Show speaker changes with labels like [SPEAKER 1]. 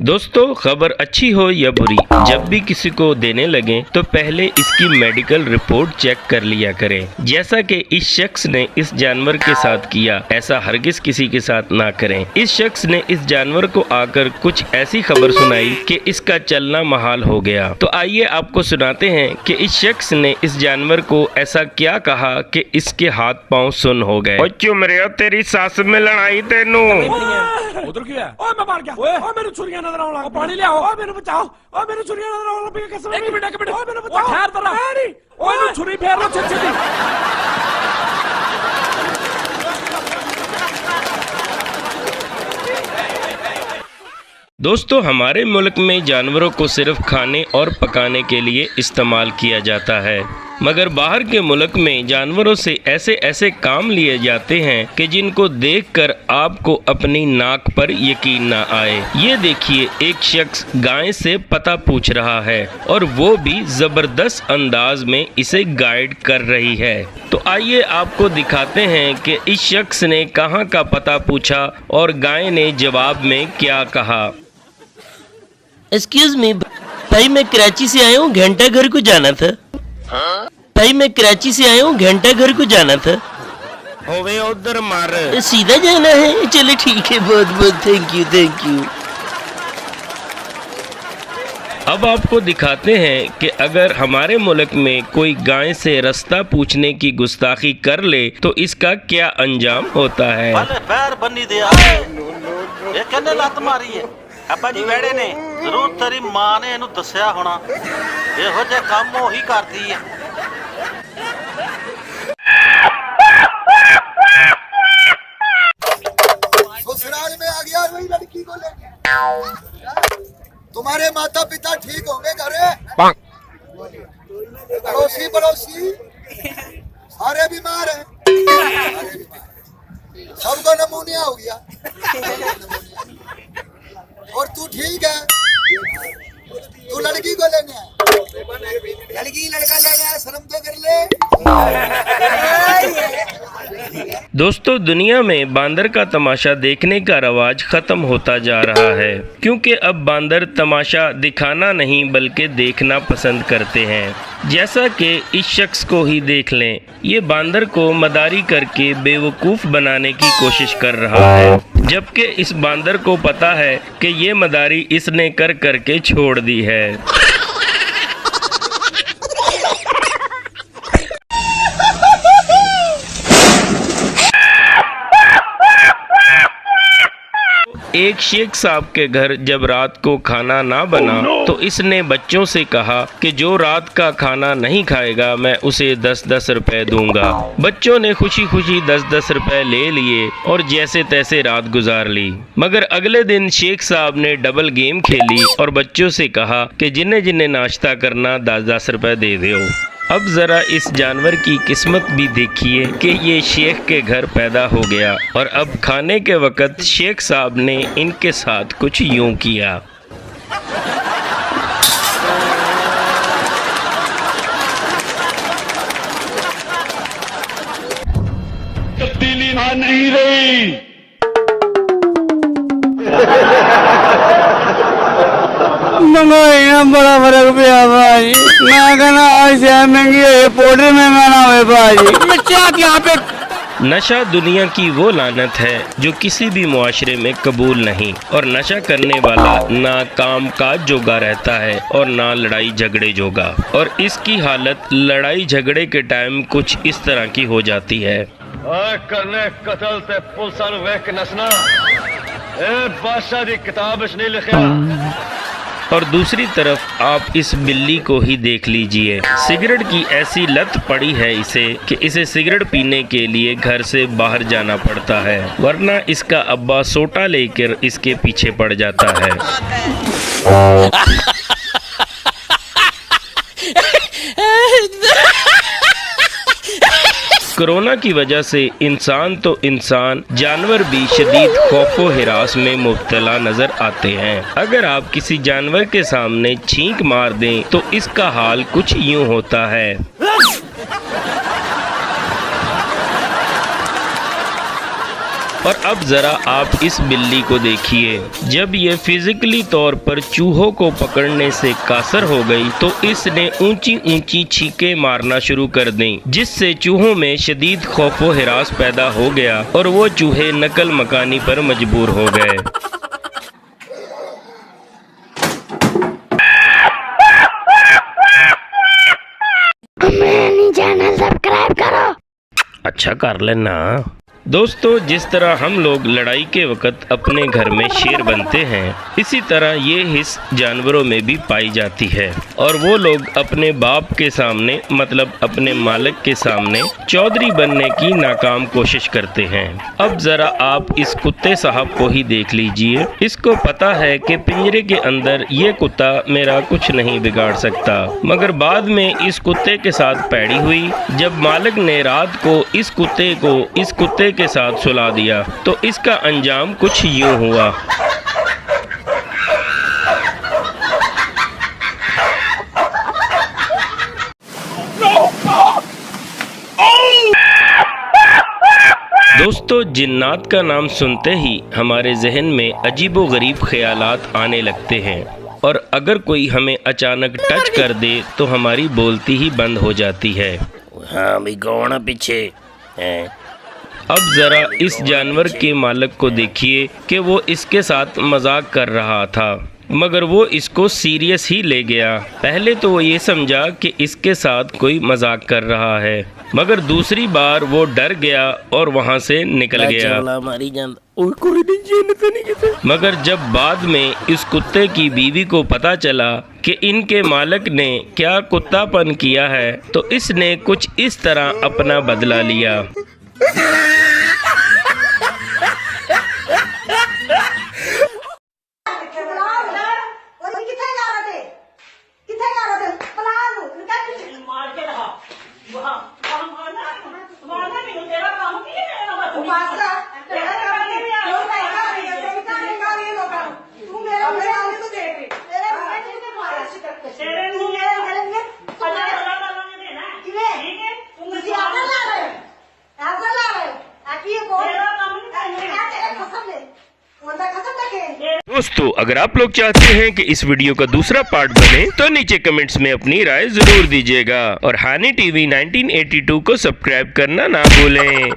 [SPEAKER 1] दोस्तों, खबर अच्छी हो या बुरी, जब भी किसी को देने लगे तो पहले इसकी मेडिकल रिपोर्ट चेक कर लिया करें। जैसा कि इस शख्स ने इस जानवर के साथ किया, ऐसा हरगिज किसी के साथ ना करें। इस शख्स ने इस जानवर को आकर कुछ ऐसी खबर सुनाई कि इसका चलना महाल हो गया। तो आइए आपको सुनाते हैं कि इस शख्स ने इस जानवर को ऐसा क्या कहा कि इसके हाथ पांव सुन हो गए। चुम रहे हो, तेरी सास में लड़ाई तेनू।
[SPEAKER 2] उधर क्यों है? ओए मैं मार गया। ओए मेरे छुरियां नजर आने लगा। पानी ले आओ। ओए मेरे बचाओ। ओए मेरे छुरियां नजर आने लगा। कसम। एक मिनट। ओए मेरे बचाओ। ठहर जरा। ओए मेरी छुरी फेर लो छेती।
[SPEAKER 1] दोस्तों, हमारे मुल्क में जानवरों को सिर्फ खाने और पकाने के लिए इस्तेमाल किया जाता है, मगर बाहर के मुल्क में जानवरों से ऐसे ऐसे काम लिए जाते हैं कि जिनको देखकर आपको अपनी नाक पर यकीन ना आए। ये देखिए, एक शख्स गाय से पता पूछ रहा है और वो भी जबरदस्त अंदाज में इसे गाइड कर रही है। तो आइए आपको दिखाते हैं कि इस शख्स ने कहाँ का पता पूछा और गाय ने जवाब में क्या कहा।
[SPEAKER 3] एक्सक्यूज मी भाई, मैं कराची से आया हूँ, घंटा घर को जाना था। भाई मैं कराची से आया हूँ, घंटा घर को जाना था।
[SPEAKER 1] होवे उधर मार।
[SPEAKER 3] सीधा जाना है? चलो ठीक है, बहुत बहुत थैंक यू।
[SPEAKER 1] अब आपको दिखाते हैं कि अगर हमारे मुल्क में कोई गाय से रास्ता पूछने की गुस्ताखी कर ले तो इसका क्या अंजाम होता है।
[SPEAKER 4] पैर बन्नी दे ये कहने लत मारी है अब्बा जी वेड़े ने जरूर तेरी मां ने इनू दसिया होना, ਇਹੋ ਜਿਹੇ ਕੰਮ ਉਹੀ करती है।
[SPEAKER 5] ससुराल में आ गया वही लड़की को लेके। तुम्हारे माता पिता ठीक होंगे घरे? पड़ोसी सारे बीमार हैं। सबको नमूनिया हो गया और तू ठीक है? तू लड़की को लेने आया? लड़का लेने आया, शर्म तो कर ले।
[SPEAKER 1] दोस्तों, दुनिया में बांदर का तमाशा देखने का रवाज खत्म होता जा रहा है, क्योंकि अब बांदर तमाशा दिखाना नहीं बल्कि देखना पसंद करते हैं। जैसा कि इस शख्स को ही देख लें, ये बांदर को मदारी करके बेवकूफ़ बनाने की कोशिश कर रहा है, जबकि इस बांदर को पता है कि ये मदारी इसने कर करके छोड़ दी है। एक शेख साहब के घर जब रात को खाना ना बना तो इसने बच्चों से कहा कि जो रात का खाना नहीं खाएगा मैं उसे 10-10 रुपए दूंगा। बच्चों ने खुशी खुशी 10-10 रुपए ले लिए और जैसे तैसे रात गुजार ली। मगर अगले दिन शेख साहब ने डबल गेम खेली और बच्चों से कहा कि जिन्हें जिन्हें नाश्ता करना 10-10 रुपए दे दो। अब ज़रा इस जानवर की किस्मत भी देखिए कि ये शेख के घर पैदा हो गया और अब खाने के वक़्त शेख साहब ने इनके साथ कुछ यूं किया।
[SPEAKER 2] तब्दीली आ नहीं रही।
[SPEAKER 6] महंगाई बड़ा फर्क पिया भाई। मैं कहना ऐसे महंगी है, पाउडर महंगा ना हुए भाई। यहाँ पे
[SPEAKER 1] नशा दुनिया की वो लानत है जो किसी भी मुआशरे में कबूल नहीं, और नशा करने वाला ना काम काज जोगा रहता है और ना लड़ाई झगड़े जोगा, और इसकी हालत लड़ाई झगड़े के टाइम कुछ इस तरह की हो जाती है।
[SPEAKER 7] करने कतल ते पुलिस वेख नसना बादशाह दी किताब नहीं लिखा।
[SPEAKER 1] और दूसरी तरफ आप इस बिल्ली को ही देख लीजिए, सिगरेट की ऐसी लत पड़ी है इसे कि इसे सिगरेट पीने के लिए घर से बाहर जाना पड़ता है, वरना इसका अब्बा सोटा लेकर इसके पीछे पड़ जाता है। कोरोना की वजह से इंसान तो इंसान, जानवर भी शदीद खौफो हिरास में मुब्तला नजर आते हैं। अगर आप किसी जानवर के सामने छींक मार दें तो इसका हाल कुछ यूं होता है। और अब जरा आप इस बिल्ली को देखिए, जब ये फिजिकली तौर पर चूहों को पकड़ने से कासर हो गई तो इसने ऊंची ऊंची छींकें मारना शुरू कर दी, जिससे चूहों में शदीद खौफो हिरास पैदा हो गया और वो चूहे नकल मकानी पर मजबूर हो गए।
[SPEAKER 8] चैनल सब्सक्राइब करो।
[SPEAKER 1] अच्छा कर लेना। दोस्तों, जिस तरह हम लोग लड़ाई के वक़्त अपने घर में शेर बनते हैं, इसी तरह ये हिस्स जानवरों में भी पाई जाती है और वो लोग अपने बाप के सामने मतलब अपने मालिक के सामने चौधरी बनने की नाकाम कोशिश करते हैं। अब ज़रा आप इस कुत्ते साहब को ही देख लीजिए। इसको पता है कि पिंजरे के अंदर ये कुत्ता मेरा कुछ नहीं बिगाड़ सकता, मगर बाद में इस कुत्ते के साथ पैड़ी हुई। जब मालिक ने रात को इस कुत्ते के साथ सुला दिया तो इसका अंजाम कुछ यूं हुआ। दोस्तों, जिन्नात का नाम सुनते ही हमारे जहन में अजीबो गरीब ख्यालात आने लगते हैं और अगर कोई हमें अचानक टच कर दे तो हमारी बोलती ही बंद हो जाती है।
[SPEAKER 3] हाँ भी कौन पीछे है?
[SPEAKER 1] अब ज़रा इस जानवर के मालिक को देखिए कि वो इसके साथ मजाक कर रहा था, मगर वो इसको सीरियस ही ले गया। पहले तो वो ये समझा कि इसके साथ कोई मजाक कर रहा है, मगर दूसरी बार वो डर गया और वहाँ से निकल गया। मगर जब बाद में इस कुत्ते की बीवी को पता चला कि इनके मालिक ने क्या कुत्तापन किया है, तो इसने कुछ इस तरह अपना बदला लिया। दोस्तों, अगर आप लोग चाहते हैं कि इस वीडियो का दूसरा पार्ट बने तो नीचे कमेंट्स में अपनी राय जरूर दीजिएगा और हानी टीवी 1982 को सब्सक्राइब करना ना भूलें।